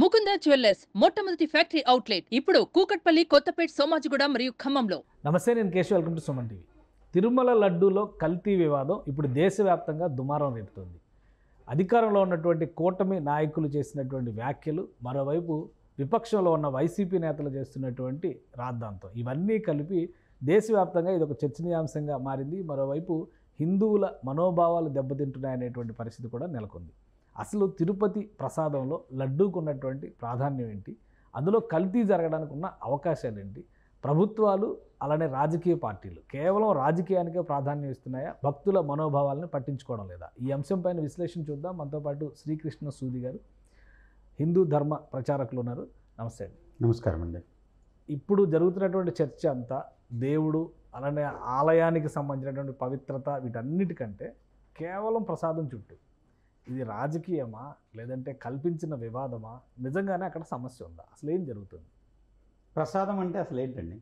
Mukunda jewellers మొట్టమొదటి factory outlet ఇప్పుడు కూకట్పల్లి, కొత్తపేట్, సోమాజిగూడ మరియు ఖమ్మంలో. నమస్తే, నేను Keshav. Welcome to Suman TV. Tirumala లడ్డూలో కల్తీ వివాదం ఇప్పుడు దేశవ్యాప్తంగా దుమారం రేపుతోంది. అధికారంలో ఉన్నటువంటి కూటమి నాయకులు చేసినటువంటి వ్యాఖ్యలు, మరోవైపు విపక్షంలో ఉన్న వైసీపీ నేతలు చేస్తున్నటువంటి రాద్ధాంతం, ఇవన్నీ కలిపి దేశవ్యాప్తంగా ఇది ఒక చర్చనీయాంశంగా మారింది. మరోవైపు హిందువుల మనోభావాలు దెబ్బతింటున్నాయనేటువంటి పరిస్థితి కూడా నెలకొంది. అసలు తిరుపతి ప్రసాదంలో లడ్డూకు ఉన్నటువంటి ప్రాధాన్యం ఏంటి, అందులో కల్తీ జరగడానికి ఉన్న అవకాశాలు ఏంటి, ప్రభుత్వాలు అలానే రాజకీయ పార్టీలు కేవలం రాజకీయానికే ప్రాధాన్యం ఇస్తున్నాయా, భక్తుల మనోభావాలను పట్టించుకోవడం లేదా? ఈ అంశంపైన విశ్లేషణ చూద్దాం. మనతో పాటు శ్రీకృష్ణ సూది గారు, హిందూ ధర్మ ప్రచారకులు ఉన్నారు. నమస్తే అండి. నమస్కారం అండి. ఇప్పుడు జరుగుతున్నటువంటి చర్చ అంతా దేవుడు అలానే ఆలయానికి సంబంధించినటువంటి పవిత్రత వీటన్నిటికంటే కేవలం ప్రసాదం చుట్టూ. ఇది రాజకీయమా, లేదంటే కల్పించిన వివాదమా, నిజంగానే అక్కడ సమస్య ఉందా, అసలు ఏం జరుగుతుంది? ప్రసాదం అంటే అసలు ఏంటండి?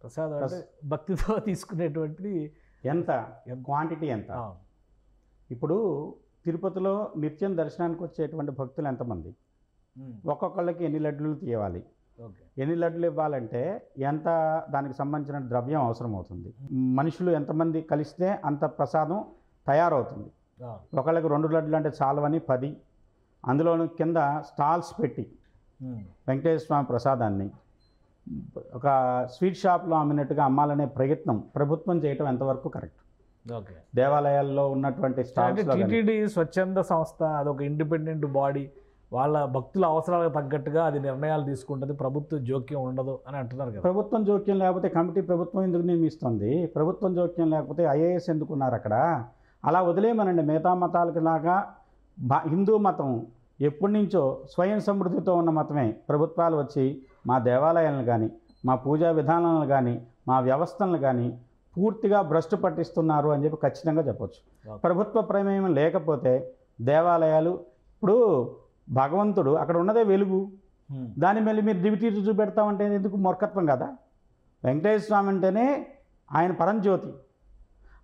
ప్రసాదం అంటే భక్తితో తీసుకునేటువంటిది. ఎంత క్వాంటిటీ ఎంత? ఇప్పుడు తిరుపతిలో నిత్యం దర్శనానికి వచ్చేటువంటి భక్తులు ఎంతమంది? ఒక్కొక్కళ్ళకి ఎన్ని లడ్డులు తీయాలి, ఎన్ని లడ్డులు ఇవ్వాలంటే ఎంత దానికి సంబంధించిన ద్రవ్యం అవసరం అవుతుంది, మనుషులు ఎంతమంది కలిస్తే అంత ప్రసాదం తయారవుతుంది. ఒకళ్ళకి 2 లడ్డులు అంటే చాలవని 10, అందులోని కింద స్టాల్స్ పెట్టి వెంకటేశ్వర స్వామి ప్రసాదాన్ని ఒక స్వీట్ షాప్లో అమ్మినట్టుగా అమ్మాలనే ప్రయత్నం ప్రభుత్వం చేయటం ఎంతవరకు కరెక్ట్? దేవాలయాల్లో ఉన్నటువంటి స్టాల్స్, టీటీడీ స్వచ్ఛంద సంస్థ, అదొక ఇండిపెండెంట్ బాడీ, వాళ్ళ భక్తుల అవసరాలకు తగ్గట్టుగా అది నిర్ణయాలు తీసుకుంటుంది, ప్రభుత్వ జోక్యం ఉండదు అని అంటున్నారు కదా. ప్రభుత్వం జోక్యం లేకపోతే కమిటీ ప్రభుత్వం ఎందుకు నియమిస్తుంది? ప్రభుత్వం జోక్యం లేకపోతే ఐఏఎస్ ఎందుకున్నారు అక్కడ? అలా వదిలేమనండి. మిగతా మతాలకి లాగా హిందూ మతం ఎప్పటి నుంచో స్వయం సమృద్ధితో ఉన్న మతమే. ప్రభుత్వాలు వచ్చి మా దేవాలయాలను కానీ, మా పూజా విధానాలను కానీ, మా వ్యవస్థలను కానీ పూర్తిగా భ్రష్టు పట్టిస్తున్నారు అని చెప్పి ఖచ్చితంగా చెప్పొచ్చు. ప్రభుత్వ ప్రమేయం లేకపోతే దేవాలయాలు, ఇప్పుడు భగవంతుడు అక్కడ ఉన్నదే వెలుగు, దాని మళ్ళీ మీరు దివిటీ చూపెడతామంటే ఎందుకు? మూర్ఖత్వం కదా. వెంకటేశ్వర స్వామి అంటేనే ఆయన పరంజ్యోతి.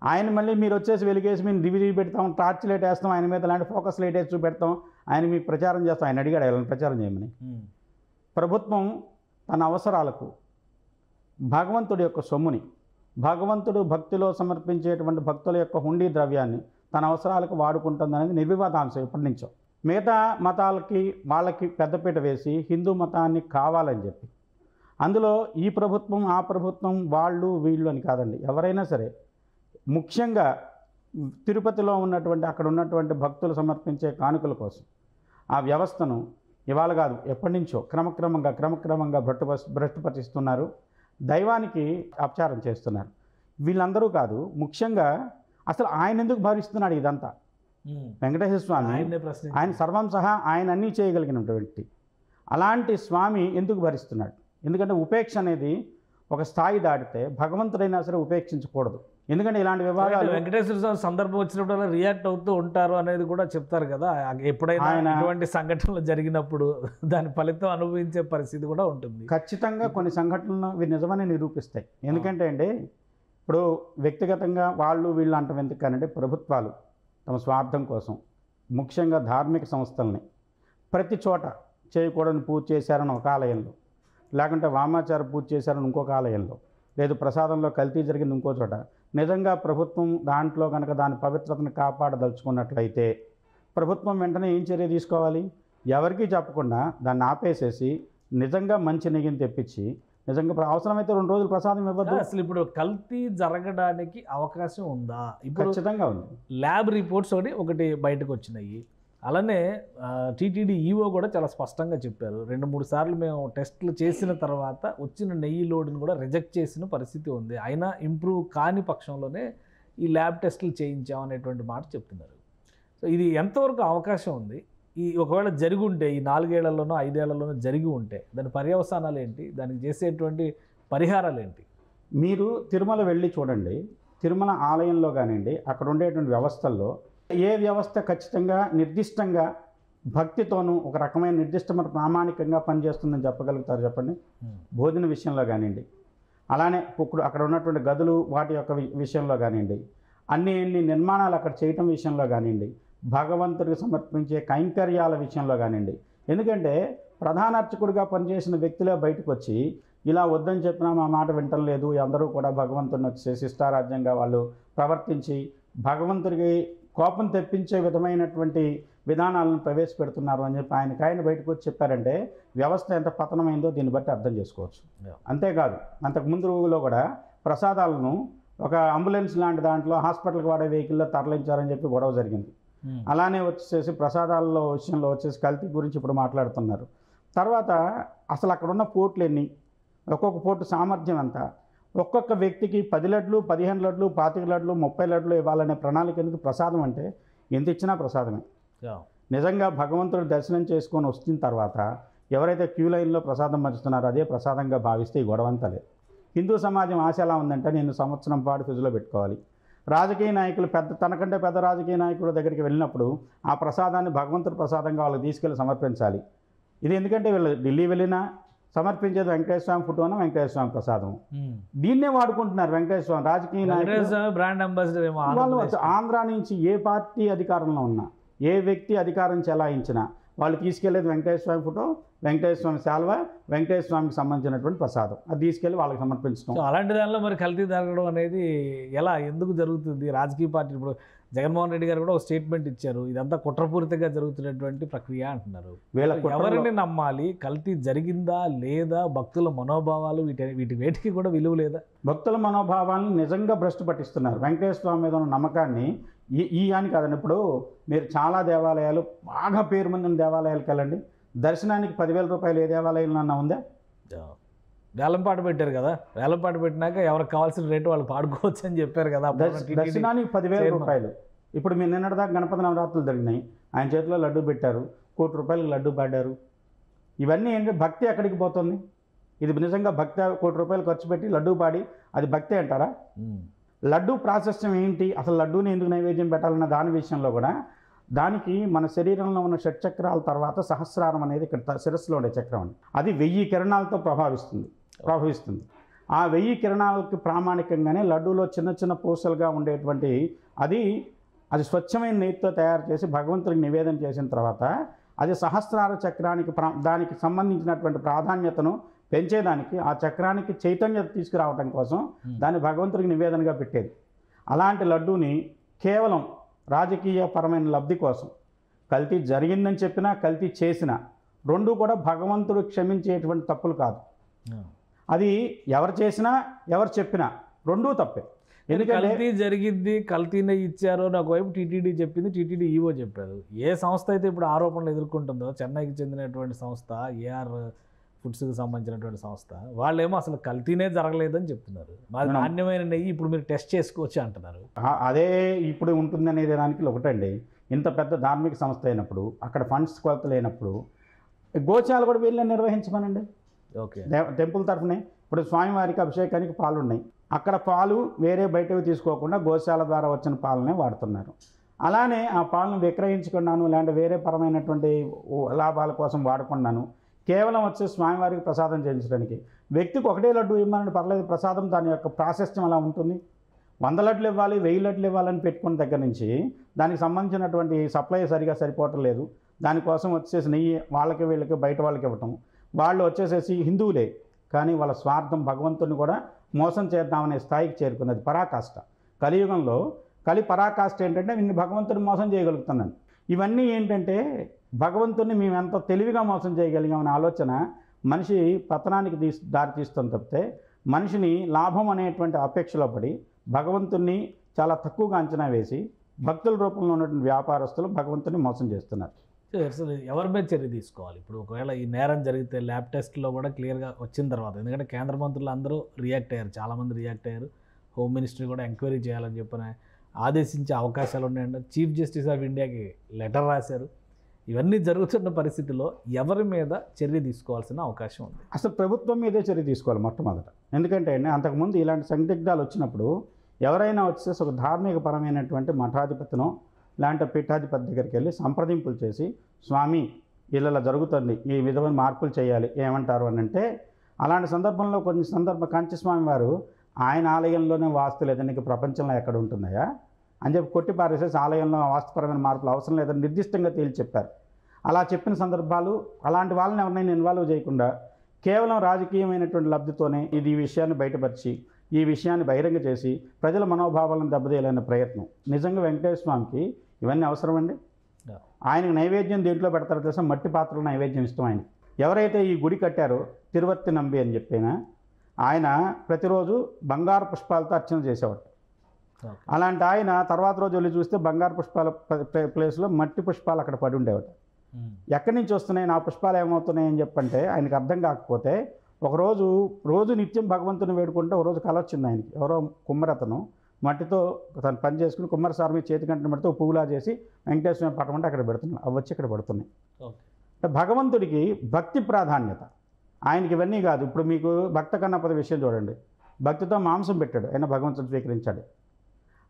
ఆయన మళ్ళీ మీరు వచ్చేసి వెలిగేసి మేము దివి పెడతాం, టార్చ్ లైట్ వేస్తాం, ఆయన మీద లాంటి ఫోకస్ లైట్ వేసి చూపెడతాం, ఆయన మీకు ప్రచారం చేస్తాం. ఆయన అడిగాడు ఎవరైనా ప్రచారం చేయమని. ప్రభుత్వం తన అవసరాలకు భగవంతుడి యొక్క సొమ్ముని, భగవంతుడు భక్తిలో సమర్పించేటువంటి భక్తుల యొక్క హుండీ ద్రవ్యాన్ని తన అవసరాలకు వాడుకుంటుంది అనేది నిర్వివాదాంశం ఎప్పటి నుంచో. మిగతా మతాలకి వాళ్ళకి పెద్దపీట వేసి హిందూ మతాన్ని కావాలని చెప్పి, అందులో ఈ ప్రభుత్వం ఆ ప్రభుత్వం వాళ్ళు వీళ్ళు అని కాదండి, ఎవరైనా సరే ముఖ్యంగా తిరుపతిలో ఉన్నటువంటి అక్కడ ఉన్నటువంటి భక్తులు సమర్పించే కానుకల కోసం ఆ వ్యవస్థను ఇవాళ కాదు ఎప్పటి నుంచో క్రమక్రమంగా భ్రష్టుపట్టిస్తున్నారు, దైవానికి అపచారం చేస్తున్నారు. వీళ్ళందరూ కాదు, ముఖ్యంగా అసలు ఆయన ఎందుకు భరిస్తున్నాడు ఇదంతా? వెంకటేశ్వర స్వామి ఆయన సర్వం సహా ఆయన అన్నీ చేయగలిగినటువంటి అలాంటి స్వామి ఎందుకు భరిస్తున్నాడు? ఎందుకంటే ఉపేక్ష అనేది ఒక స్థాయి దాటితే భగవంతుడైనా సరే ఉపేక్షించకూడదు. ఎందుకంటే ఇలాంటి వివాదాలు వెంకటేశ్వర స్వామి సందర్భం వచ్చినప్పుడు రియాక్ట్ అవుతూ ఉంటారు అనేది కూడా చెప్తారు కదా. ఎప్పుడైనా ఇటువంటి సంఘటనలు జరిగినప్పుడు దాని ఫలితం అనుభవించే పరిస్థితి కూడా ఉంటుంది. ఖచ్చితంగా కొన్ని సంఘటనలు ఇవి నిజమని నిరూపిస్తాయి. ఎందుకంటే అండి, ఇప్పుడు వ్యక్తిగతంగా వాళ్ళు వీళ్ళు అంటాం ఎందుకనంటే, ప్రభుత్వాలు తమ స్వార్థం కోసం ముఖ్యంగా ధార్మిక సంస్థల్ని ప్రతి చోట చేయకూడని పూజ చేశారని ఒక ఆలయంలో, లేకుంటే వామాచార పూజ చేశారని ఇంకొక ఆలయంలో, లేదు ప్రసాదంలో కల్తీ జరిగింది ఇంకో చోట, నిజంగా ప్రభుత్వం దాంట్లో కనుక దాని పవిత్రతను కాపాడదలుచుకున్నట్లయితే ప్రభుత్వం వెంటనే ఏం చర్య తీసుకోవాలి? ఎవరికీ చెప్పకుండా దాన్ని ఆపేసేసి నిజంగా మంచి నెయ్యిని తెప్పించి నిజంగా అవసరమైతే 2 రోజులు ప్రసాదం ఇవ్వద్దు. అసలు ఇప్పుడు కల్తీ జరగడానికి అవకాశం ఉందా? ఇప్పుడు ఖచ్చితంగా ఉంది. ల్యాబ్ రిపోర్ట్స్ ఒకటి బయటకు వచ్చినాయి. అలానే టీటీడీ ఈఓ కూడా చాలా స్పష్టంగా చెప్పారు, 2-3 సార్లు మేము టెస్టులు చేసిన తర్వాత వచ్చిన నెయ్యి లోడును కూడా రిజెక్ట్ చేసిన పరిస్థితి ఉంది, అయినా ఇంప్రూవ్ కాని పక్షంలోనే ఈ ల్యాబ్ టెస్టులు చేయించామనేటువంటి మాట చెప్తున్నారు. సో ఇది ఎంతవరకు అవకాశం ఉంది? ఈ ఒకవేళ జరిగి ఉంటే, ఈ 4 ఏళ్లలోనో 5 ఏళ్లలోనో జరిగి ఉంటే దాని పర్యవసానాలు ఏంటి, దానికి చేసేటువంటి పరిహారాలు ఏంటి? మీరు తిరుమల వెళ్ళి చూడండి, తిరుమల ఆలయంలో కానివ్వండి, అక్కడ ఉండేటువంటి వ్యవస్థల్లో ఏ వ్యవస్థ ఖచ్చితంగా నిర్దిష్టంగా భక్తితోనూ ఒక రకమైన నిర్దిష్టమైన ప్రామాణికంగా పనిచేస్తుందని చెప్పగలుగుతారు చెప్పండి? భోజన విషయంలో కానివ్వండి, అలానే ఇప్పుడు అక్కడ ఉన్నటువంటి గదులు వాటి యొక్క విషయంలో కానివ్వండి, అన్ని నిర్మాణాలు అక్కడ చేయటం విషయంలో కానివ్వండి, భగవంతుడికి సమర్పించే కైంకర్యాల విషయంలో కానివ్వండి, ఎందుకంటే ప్రధాన అర్చకుడిగా పనిచేసిన వ్యక్తులే బయటకు వచ్చి ఇలా వద్దని చెప్పినా మా మాట వింటం లేదు, అందరూ కూడా భగవంతుని వచ్చేసి ఇష్టారాజ్యంగా వాళ్ళు ప్రవర్తించి భగవంతుడికి కోపం తెప్పించే విధమైనటువంటి విధానాలను ప్రవేశపెడుతున్నారు అని చెప్పి ఆయన బయటకు వచ్చి చెప్పారంటే వ్యవస్థ ఎంత పతనమైందో దీన్ని బట్టి అర్థం చేసుకోవచ్చు. అంతేకాదు అంతకుముందులో కూడా ప్రసాదాలను ఒక అంబులెన్స్ లాంటి దాంట్లో హాస్పిటల్కి వాడే వెహికల్లో తరలించారని చెప్పి గొడవ జరిగింది. అలానే వచ్చేసి ప్రసాదాలలో విషయంలో వచ్చేసి కల్తీ గురించి ఇప్పుడు మాట్లాడుతున్నారు. తర్వాత అసలు అక్కడ ఉన్న పోర్ట్లు ఎన్ని, ఒక్కొక్క పోర్టు సామర్థ్యం ఎంత, ఒక్కొక్క వ్యక్తికి 10 లడ్లు 15 లడ్లు 25 లడ్లు 30 లడ్లు ఇవ్వాలనే ప్రణాళిక ఎందుకు? ప్రసాదం అంటే ఎంత ఇచ్చినా ప్రసాదమే. నిజంగా భగవంతుడు దర్శనం చేసుకొని వచ్చిన తర్వాత ఎవరైతే క్యూ లైన్లో ప్రసాదం పంచుతున్నారో అదే ప్రసాదంగా భావిస్తే ఈ గొడవంతలే. హిందూ సమాజం ఆశ ఎలా ఉందంటే నేను సంవత్సరం పాటు ఫ్రిడ్జ్లో పెట్టుకోవాలి. రాజకీయ నాయకులు తనకంటే పెద్ద రాజకీయ నాయకుల దగ్గరికి వెళ్ళినప్పుడు ఆ ప్రసాదాన్ని భగవంతుడి ప్రసాదంగా వాళ్ళకి తీసుకెళ్ళి సమర్పించాలి. ఇది ఎందుకంటే వీళ్ళు ఢిల్లీ వెళ్ళినా సమర్పించేది వెంకటేశ్వర స్వామి ఫోటోను, వెంకటేశ్వర స్వామి ప్రసాదం. దీన్నే వాడుకుంటున్నారు వెంకటేశ్వర స్వామి. రాజకీయ నాయకులు బ్రాండ్ అంబాసిడర్ వాళ్ళు ఆంధ్ర నుంచి ఏ పార్టీ అధికారంలో ఉన్నా, ఏ వ్యక్తి అధికారం చెలాయించినా వాళ్ళు తీసుకెళ్లేది వెంకటేశ్వర స్వామి ఫోటో, వెంకటేశ్వర స్వామి శాల్వ, వెంకటేశ్వర స్వామికి సంబంధించినటువంటి ప్రసాదం అది తీసుకెళ్ళి వాళ్ళకి సమర్పించడం. అలాంటి దానిలో మరి కల్తీ జరగడం అనేది ఎందుకు జరుగుతుంది? రాజకీయ పార్టీ ఇప్పుడు జగన్మోహన్ రెడ్డి గారు కూడా ఒక స్టేట్మెంట్ ఇచ్చారు, ఇదంతా కుట్రపూరితంగా జరుగుతున్నటువంటి ప్రక్రియ అంటున్నారు. ఎవరిని నమ్మాలి? కల్తీ జరిగిందా లేదా? భక్తుల మనోభావాలు వేటికి కూడా విలువ లేదా? భక్తుల మనోభావాలను నిజంగా భ్రష్టు పట్టిస్తున్నారు. వెంకటేశ్వర స్వామి మీద ఉన్న నమ్మకాన్ని ఈ అని కాదండి. ఇప్పుడు మీరు చాలా దేవాలయాలు, బాగా పేరు పొందిన దేవాలయాలకు వెళ్ళండి, దర్శనానికి 10,000 రూపాయలు ఏ దేవాలయంలో ఉందా? వేలంపాట పెట్టారు కదా, వేలంపాట పెట్టినాక ఎవరికి కావాల్సిన రేటు వాళ్ళు పాడుకోవచ్చు అని చెప్పారు కదా. దర్శనానికి 10,000 రూపాయలు. ఇప్పుడు మీరు నిన్నటిదాకా గణపతి నవరాత్రులు జరిగినాయి, ఆయన చేతిలో లడ్డు పెట్టారు, ₹1,00,00,000 లడ్డు పాడారు. ఇవన్నీ ఏంటంటే భక్తి ఎక్కడికి పోతుంది? ఇది నిజంగా భక్తి? ₹1,00,00,000 ఖర్చు పెట్టి లడ్డు పాడి అది భక్తి అంటారా? లడ్డు ప్రాశస్త్యం ఏంటి, అసలు లడ్డూని ఎందుకు నైవేద్యం పెట్టాలన్న దాని విషయంలో కూడా దానికి మన శరీరంలో ఉన్న షట్చక్రాల తర్వాత సహస్రారం అనేది ఇక్కడ శిరస్సులో ఉండే చక్రం అండి, అది 1000 కిరణాలతో ప్రవహిస్తుంది. ఆ 1000 కిరణాలకి ప్రామాణికంగానే లడ్డూలో చిన్న చిన్న పూసలుగా ఉండేటువంటి అది స్వచ్ఛమైన నెయ్యితో తయారు చేసి భగవంతుడికి నివేదన చేసిన తర్వాత అది సహస్రార చక్రానికి దానికి సంబంధించినటువంటి ప్రాధాన్యతను పెంచేదానికి, ఆ చక్రానికి చైతన్యత తీసుకురావడం కోసం దాన్ని భగవంతుడికి నివేదనగా పెట్టేది. అలాంటి లడ్డూని కేవలం రాజకీయపరమైన లబ్ధి కోసం కల్తీ జరిగిందని చెప్పినా కల్తీ చేసినా రెండు కూడా భగవంతుడు క్షమించేటువంటి తప్పులు కాదు. అది ఎవరు చేసినా ఎవరు చెప్పినా రెండూ తప్పే. ఎందుకంటే కల్తీ జరిగింది, కల్తీనే ఇచ్చారో నాకు వైపు టీటీడీ చెప్పింది, టీటీడీ ఈవో చెప్పారు. ఏ సంస్థ అయితే ఇప్పుడు ఆరోపణలు ఎదుర్కొంటుందో, చెన్నైకి చెందినటువంటి సంస్థ, ఏఆర్ ఫుడ్స్కి సంబంధించినటువంటి సంస్థ, వాళ్ళేమో అసలు కల్తీనే జరగలేదని చెప్తున్నారు. మాది నాణ్యమైన నెయ్యి, ఇప్పుడు మీరు టెస్ట్ చేసుకోవచ్చు అంటున్నారు. అదే ఇప్పుడు ఉంటుంది అనేది దానికి ఒకటండి. ఇంత పెద్ద ధార్మిక సంస్థ అయినప్పుడు, అక్కడ ఫండ్స్ కొరత లేనప్పుడు గోశాల కూడా వీళ్ళని నిర్వహించమనండి. ఓకే, టెంపుల్ తరఫునే ఇప్పుడు స్వామివారికి అభిషేకానికి పాలు ఉన్నాయి, అక్కడ పాలు వేరే బయటవి తీసుకోకుండా గోశాల ద్వారా వచ్చిన పాలనే వాడుతున్నారు. అలానే ఆ పాలను విక్రయించుకున్నాను, లేదంటే వేరే పరమైనటువంటి లాభాల కోసం వాడుకున్నాను, కేవలం వచ్చే స్వామివారికి ప్రసాదం చేయించడానికి. వ్యక్తికి ఒకటే లడ్డు ఇవ్వమని పర్లేదు, ప్రసాదం దాని యొక్క ప్రాశస్త్యం అలా ఉంటుంది. 100 లడ్లు ఇవ్వాలి, 1000 లడ్లు ఇవ్వాలని పెట్టుకున్న దగ్గర నుంచి దానికి సంబంధించినటువంటి సప్లై సరిగా సరిపోవటం లేదు. దానికోసం వచ్చేసి నెయ్యి వాళ్ళకి వీళ్ళకి బయట వాళ్ళకి ఇవ్వటం, వాళ్ళు వచ్చేసేసి హిందువులే కానీ వాళ్ళ స్వార్థం భగవంతుని కూడా మోసం చేద్దామనే స్థాయికి చేరుకున్నది పరాకాష్ట. కలియుగంలో పరాకాష్ట ఏంటంటే ఇన్ని భగవంతుని మోసం చేయగలుగుతున్నాను. ఇవన్నీ ఏంటంటే భగవంతుని మేము ఎంత తెలివిగా మోసం చేయగలిగామనే ఆలోచన మనిషి పతనానికి దారితీస్తుంది తప్పితే, మనిషిని లాభం అనేటువంటి అపేక్షలో పడి భగవంతుని చాలా తక్కువగా అంచనా వేసి భక్తుల రూపంలో ఉన్నటువంటి వ్యాపారస్తులు భగవంతుని మోసం చేస్తున్నారు. అసలు ఎవరి మీద చర్య తీసుకోవాలి? ఇప్పుడు ఒకవేళ ఈ నేరం జరిగితే ల్యాబ్ టెస్ట్లో కూడా క్లియర్గా వచ్చిన తర్వాత, ఎందుకంటే కేంద్ర మంత్రులు అందరూ రియాక్ట్ అయ్యారు, చాలామంది రియాక్ట్ అయ్యారు, హోమ్ మినిస్ట్రీ కూడా ఎంక్వైరీ చేయాలని చెప్పని ఆదేశించే అవకాశాలు ఉన్నాయండి. చీఫ్ జస్టిస్ ఆఫ్ ఇండియాకి లెటర్ రాశారు. ఇవన్నీ జరుగుతున్న పరిస్థితుల్లో ఎవరి మీద చర్య తీసుకోవాల్సిన అవకాశం ఉంది? అసలు ప్రభుత్వం మీదే చర్య తీసుకోవాలి మొట్టమొదట. ఎందుకంటే అంతకుముందు ఇలాంటి సందిగ్ధాలు వచ్చినప్పుడు ఎవరైనా వచ్చేసి ఒక ధార్మిక పరమైనటువంటి మఠాధిపతినో లాంటి పీఠాధిపతి దగ్గరికి వెళ్ళి సంప్రదింపులు చేసి, స్వామి ఇలా జరుగుతుంది, ఈ విధమైన మార్పులు చేయాలి, ఏమంటారు అని అంటే, అలాంటి సందర్భంలో కంచి స్వామి వారు ఆయన ఆలయంలోనే వాస్తు లేదని నీకు ప్రపంచంలో ఎక్కడ ఉంటుందయా అని చెప్పి కొట్టి పారేసేసి ఆలయంలో వాస్తుపరమైన మార్పులు అవసరం లేదని నిర్దిష్టంగా తేల్చి చెప్పారు. అలా చెప్పిన సందర్భాలు, అలాంటి వాళ్ళని ఎవరినైనా ఇన్వాల్వ్ చేయకుండా కేవలం రాజకీయమైనటువంటి లబ్ధితోనే ఈ విషయాన్ని బయటపరిచి ఈ విషయాన్ని బహిరంగ చేసి ప్రజల మనోభావాలను దెబ్బతీయాలనే ప్రయత్నం. నిజంగా వెంకటేశ్వర స్వామికి ఇవన్నీ అవసరమండి? ఆయనకు నైవేద్యం దేంట్లో పెడతారో తెలుసా? మట్టి పాత్రలో నైవేద్యం ఇష్టం ఆయన. ఎవరైతే ఈ గుడి కట్టారో తిరువర్తి నంబి అని చెప్పినా ఆయన ప్రతిరోజు బంగారు పుష్పాలతో అర్చన చేసేవాడు. అలాంటి ఆయన తర్వాత రోజు వెళ్ళి చూస్తే బంగారు పుష్పాల ప్లేస్లో మట్టి పుష్పాలు అక్కడ పడి ఉండేవాడు. ఎక్కడి నుంచి వస్తున్నాయి నా పుష్పాలు ఏమవుతున్నాయి అని చెప్పంటే ఆయనకు అర్థం కాకపోతే రోజు నిత్యం భగవంతుని వేడుకుంటే ఒకరోజు కళ వచ్చింది ఆయనకి. ఎవరో కుమ్మరతను మట్టితో తను పని చేసుకుని కుమ్మరసారి చేతి కంటిని మట్టితో పువ్వులా చేసి వెంకటేశ్వర పటం అంటే అక్కడ పెడుతున్నాయి. అవి వచ్చి ఇక్కడ పడుతున్నాయి. అంటే భగవంతుడికి భక్తి ప్రాధాన్యత. ఆయనకి ఇవన్నీ కాదు. ఇప్పుడు మీకు భక్త కన్నపద విషయం చూడండి. భక్తితో మాంసం పెట్టాడు, ఆయన భగవంతుడు స్వీకరించాడు.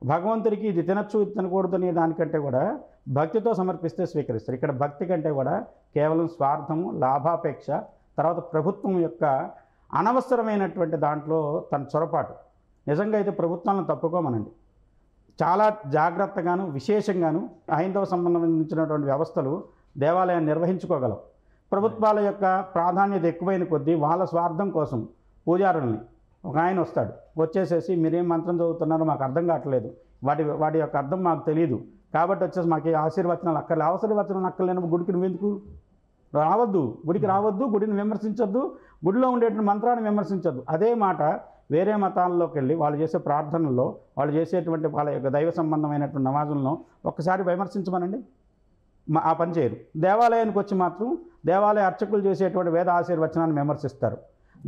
భగవంతుడికి ఇది తినచ్చు ఇది తినకూడదు అనే దానికంటే కూడా భక్తితో సమర్పిస్తే స్వీకరిస్తారు. ఇక్కడ భక్తి కంటే కూడా కేవలం స్వార్థము, లాభాపేక్ష, తర్వాత ప్రభుత్వం యొక్క అనవసరమైనటువంటి దాంట్లో తన చొరపాటు. నిజంగా అయితే ప్రభుత్వాలను తప్పుకోమనండి. చాలా జాగ్రత్తగాను విశేషంగాను హైందవ సంబంధించినటువంటి వ్యవస్థలు దేవాలయాన్ని నిర్వహించుకోగలవు. ప్రభుత్వాల యొక్క ప్రాధాన్యత ఎక్కువైన కొద్దీ వాళ్ళ స్వార్థం కోసం పూజారుల్ని ఒక ఆయన వస్తాడు, వచ్చేసేసి మీరేం మంత్రం చదువుతున్నారో మాకు అర్థం కావట్లేదు, వాటి యొక్క అర్థం మాకు తెలియదు కాబట్టి వచ్చేసి మాకు ఆశీర్వచనాలు అక్కర్లేదు. ఆశీర్వచనాలు అక్కర్లేనప్పుడు గుడికి నువ్వెందుకు రావద్దు? గుడికి రావద్దు, గుడిని విమర్శించొద్దు, గుడిలో ఉండేటువంటి మంత్రాన్ని విమర్శించొద్దు. అదే మాట వేరే మతాల్లోకి వెళ్ళి వాళ్ళు చేసే ప్రార్థనల్లో, వాళ్ళు చేసేటువంటి వాళ్ళ యొక్క దైవ సంబంధమైనటువంటి నమాజులను ఒక్కసారి విమర్శించమనండి, ఆ పని చేయరు. దేవాలయానికి వచ్చి మాత్రం దేవాలయ అర్చకులు చేసేటువంటి వేద ఆశీర్వచనాన్ని విమర్శిస్తారు,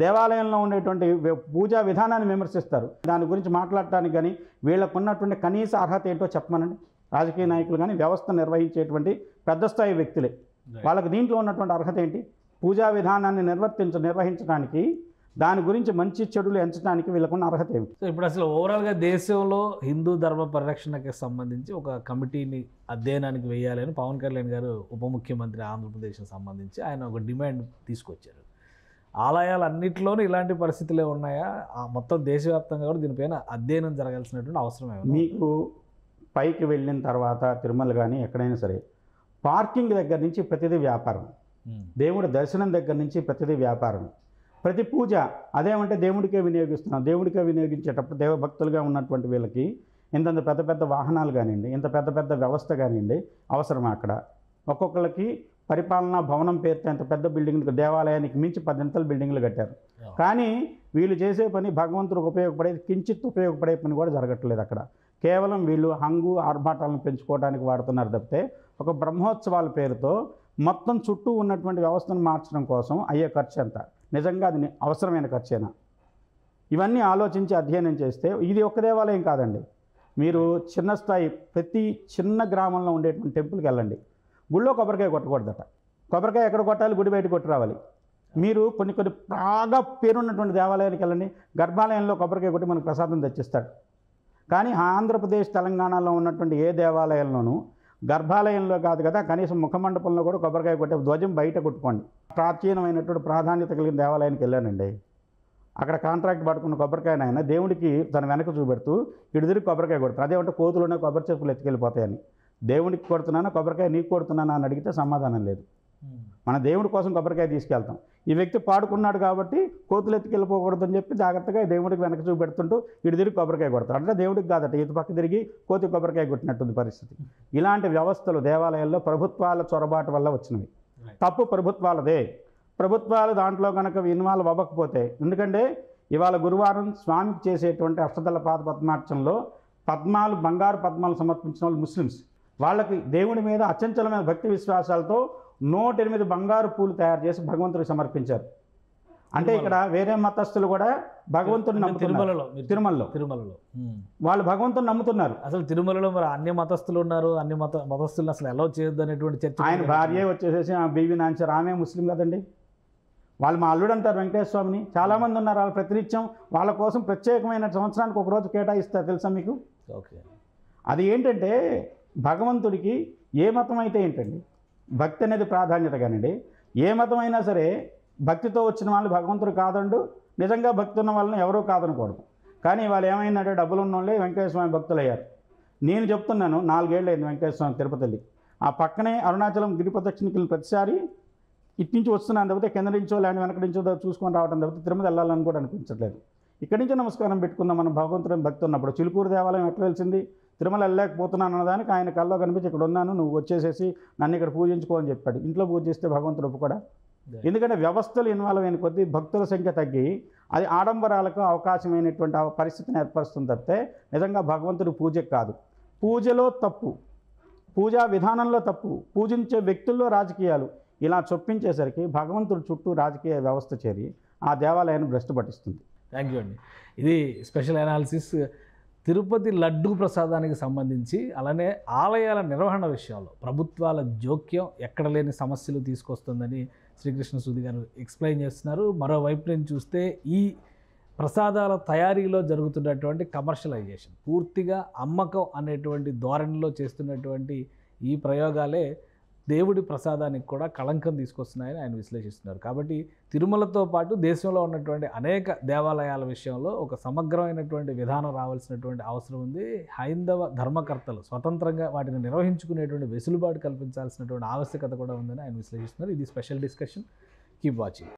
దేవాలయంలో ఉండేటువంటి పూజా విధానాన్ని విమర్శిస్తారు. దాని గురించి మాట్లాడటానికి కానీ వీళ్ళకు ఉన్నటువంటి కనీస అర్హత ఏంటో చెప్పమనండి. రాజకీయ నాయకులు కానీ వ్యవస్థ నిర్వహించేటువంటి పెద్ద స్థాయి వ్యక్తులే, వాళ్ళకి దీంట్లో ఉన్నటువంటి అర్హత ఏంటి? పూజా విధానాన్ని నిర్వహించడానికి, దాని గురించి మంచి చెడులు ఎంచడానికి వీళ్ళకున్న అర్హత ఏమిటి? సో ఇప్పుడు అసలు ఓవరాల్గా దేశంలో హిందూ ధర్మ పరిరక్షణకి సంబంధించి ఒక కమిటీని అధ్యయనానికి వేయాలని పవన్ కళ్యాణ్ గారు ఉప ముఖ్యమంత్రి ఆంధ్రప్రదేశ్కి సంబంధించి ఆయన ఒక డిమాండ్ తీసుకొచ్చారు. ఆలయాలన్నింటిలోనూ ఇలాంటి పరిస్థితులే ఉన్నాయా? మొత్తం దేశవ్యాప్తంగా కూడా దీనిపైన అధ్యయనం జరగాల్సినటువంటి అవసరం ఏమైనా? మీకు పైకి వెళ్ళిన తర్వాత తిరుమల కానీ ఎక్కడైనా సరే పార్కింగ్ దగ్గర నుంచి ప్రతిదీ వ్యాపారం, దేవుడి దర్శనం దగ్గర నుంచి ప్రతిదీ వ్యాపారం, ప్రతి పూజ అదేమంటే దేవుడికే వినియోగిస్తున్నాం. దేవుడికే వినియోగించేటప్పుడు దేవభక్తులుగా ఉన్నటువంటి వీళ్ళకి ఇంతంత పెద్ద పెద్ద వాహనాలు కానివ్వండి, ఇంత పెద్ద పెద్ద వ్యవస్థ కానివ్వండి అవసరమా? అక్కడ ఒక్కొక్కరికి పరిపాలనా భవనం పేరుతో ఎంత పెద్ద బిల్డింగ్లు, దేవాలయానికి మించి 10 అంతల బిల్డింగ్లు కట్టారు. కానీ వీళ్ళు చేసే పని భగవంతుడికి ఉపయోగపడేది కించిత్ ఉపయోగపడే పని కూడా జరగట్లేదు. అక్కడ కేవలం వీళ్ళు హంగు ఆర్భాటాలను పెంచుకోవడానికి వాడుతున్నారు తప్పితే ఒక బ్రహ్మోత్సవాల పేరుతో మొత్తం చుట్టూ ఉన్నటువంటి వ్యవస్థను మార్చడం కోసం అయ్యే ఖర్చు ఎంత? నిజంగా అది అవసరమైన ఖర్చేనా? ఇవన్నీ ఆలోచించి అధ్యయనం చేస్తే ఇది ఒక్క దేవాలయం కాదండి. మీరు చిన్న స్థాయి ప్రతి చిన్న గ్రామంలో ఉండేటువంటి టెంపుల్కి వెళ్ళండి, గుళ్ళో కొబ్బరికాయ కొట్టకూడదట. కొబ్బరికాయ ఎక్కడ కొట్టాలి? గుడి బయట కొట్టి రావాలి. మీరు కొన్ని బాగా పేరున్నటువంటి దేవాలయానికి వెళ్ళండి, గర్భాలయంలో కొబ్బరికాయ కొట్టి మనకు ప్రసాదం తెచ్చిస్తాడు. కానీ ఆంధ్రప్రదేశ్ తెలంగాణలో ఉన్నటువంటి ఏ దేవాలయంలోనూ గర్భాలయంలో కాదు కదా, కనీసం ముఖమండపంలో కూడా కొబ్బరికాయ కొట్టే ధ్వజం బయట కొట్టుకోండి. ప్రాచీనమైనటువంటి ప్రాధాన్యత కలిగిన దేవాలయానికి వెళ్ళానండి, అక్కడ కాంట్రాక్ట్ పట్టుకున్న కొబ్బరికాయన ఆయన దేవుడికి తన వెనక చూపెడుతూ ఇటు తిరిగి కొబ్బరికాయ కొడతాను. అదేమంటే కోతులున్న కొబ్బరి చెప్పులు ఎత్తుకెళ్ళిపోతాయని. దేవుడికి కొడుతున్నానా కొబ్బరికాయ నీకు కొడుతున్నానా అని అడిగితే సమాధానం లేదు. మన దేవుడి కోసం కొబ్బరికాయ తీసుకెళ్తాం. ఈ వ్యక్తి పాడుకున్నాడు కాబట్టి కోతులు ఎత్తుకెళ్ళిపోకూడదని చెప్పి జాగ్రత్తగా దేవుడికి వెనక చూపెడుతుంటూ ఇటు తిరిగి కొబ్బరికాయ కొడతాడు. అంటే దేవుడికి కాదట, ఇటు పక్క తిరిగి కోతి కొబ్బరికాయ కొట్టినట్టుంది పరిస్థితి. ఇలాంటి వ్యవస్థలు దేవాలయాల్లో ప్రభుత్వాల చొరబాటు వల్ల వచ్చినవి. తప్పు ప్రభుత్వాలదే. ప్రభుత్వాలు దాంట్లో కనుక ఇన్వాల్వ్ అవ్వకపోతే, ఎందుకంటే ఇవాళ గురువారం స్వామికి చేసేటువంటి అష్టదళ పాద పద్మార్చనలో పద్మాలు, బంగారు పద్మాలు సమర్పించిన వాళ్ళు ముస్లిమ్స్. వాళ్ళకి దేవుడి మీద అచంచలమైన భక్తి విశ్వాసాలతో 108 బంగారు పూలు తయారు చేసి భగవంతుడికి సమర్పించారు. అంటే ఇక్కడ వేరే మతస్థులు కూడా భగవంతుడిని నమ్ముతున్నారు. తిరుమలలో వాళ్ళు భగవంతుని నమ్ముతున్నారు. అసలు తిరుమలలో మరి అన్ని మతస్థులు ఉన్నారు, అన్ని మతస్థులను అసలు అలౌ చేయొద్దు అనేటువంటి చర్చ. ఆయన భార్య వచ్చేసేసి బీవీ నాంచారు, ఆమె ముస్లిం కదండి. వాళ్ళు మా అల్లుడు అంటారు వెంకటేశ్వర స్వామిని. చాలామంది ఉన్నారు, వాళ్ళు ప్రతినిత్యం వాళ్ళ కోసం ప్రత్యేకమైన సంవత్సరానికి ఒక రోజు కేటాయిస్తారు, తెలుసా మీకు? ఓకే. అది ఏంటంటే భగవంతుడికి ఏ మతం అయితే ఏంటండి, భక్తి అనేది ప్రాధాన్యత. కానివ్వండి ఏ మతం అయినా సరే భక్తితో వచ్చిన వాళ్ళు భగవంతుడు కాదండు, నిజంగా భక్తి ఉన్న వాళ్ళని ఎవరూ కాదనకూడదు. కానీ వాళ్ళు ఏమైందంటే డబ్బులు ఉన్న వాళ్ళే వెంకటేశ్వర స్వామి భక్తులు అయ్యారు. నేను చెప్తున్నాను, 4 ఏళ్ళు అయింది వెంకటేశ్వర స్వామి తిరుపతి వెళ్ళి. ఆ పక్కనే అరుణాచలం గిరి ప్రదక్షిణకి వెళ్ళిన ప్రతిసారి ఇటు నుంచి వస్తున్నాను తప్పితే కింద నుంచో లేని వెనక నుంచో చూసుకొని రావడం తప్పితే తిరుమల వెళ్ళాలని కూడా అనిపించట్లేదు. ఇక్కడి నుంచో నమస్కారం పెట్టుకుందాం మనం భగవంతుని భక్తి ఉన్నప్పుడు. చిలుకూరు దేవాలయం ఎట్లా వెలిసింది? తిరుమల వెళ్ళలేకపోతున్నాను అన్నదానికి ఆయన కల్లో కనిపించి ఇక్కడ ఉన్నాను, నువ్వు వచ్చేసేసి నన్ను ఇక్కడ పూజించుకో అని చెప్పాడు. ఇంట్లో పూజ చేస్తే భగవంతుడు ఒప్పుకోడా? ఎందుకంటే వ్యవస్థలు ఇన్వాల్వ్ అయిన కొద్దీ భక్తుల సంఖ్య తగ్గి అది ఆడంబరాలకు అవకాశమైనటువంటి పరిస్థితిని ఏర్పరుస్తుంది తప్పితే నిజంగా భగవంతుడు పూజకు కాదు. పూజలో తప్పు, పూజా విధానంలో తప్పు, పూజించే వ్యక్తుల్లో రాజకీయాలు ఇలా చొప్పించేసరికి భగవంతుడి చుట్టూ రాజకీయ వ్యవస్థ చేరి ఆ దేవాలయాన్ని భ్రష్టు పట్టిస్తుంది. థ్యాంక్ యూ అండి. ఇది స్పెషల్ అనాలిసిస్ తిరుపతి లడ్డూ ప్రసాదానికి సంబంధించి, అలానే ఆలయాల నిర్వహణ విషయంలో ప్రభుత్వాల జోక్యం ఎక్కడ లేని సమస్యలు తీసుకొస్తుందని శ్రీకృష్ణ సూది గారు ఎక్స్ప్లెయిన్ చేస్తున్నారు. మరోవైపు నుంచి చూస్తే ఈ ప్రసాదాల తయారీలో జరుగుతున్నటువంటి కమర్షియలైజేషన్, పూర్తిగా అమ్మకం అనేటువంటి ధోరణిలో చేస్తున్నటువంటి ఈ ప్రయోగాలే దేవుడి ప్రసాదానికి కూడా కళంకం తీసుకొస్తున్నాయని ఆయన విశ్లేషిస్తున్నారు. కాబట్టి తిరుమలతో పాటు దేశంలో ఉన్నటువంటి అనేక దేవాలయాల విషయంలో ఒక సమగ్రమైనటువంటి విధానం రావాల్సినటువంటి అవసరం ఉంది. హైందవ ధర్మకర్తలు స్వతంత్రంగా వాటిని నిర్వహించుకునేటువంటి వెసులుబాటు కల్పించాల్సినటువంటి ఆవశ్యకత కూడా ఉందని ఆయన విశ్లేషిస్తున్నారు. ఇది స్పెషల్ డిస్కషన్. Keep watching.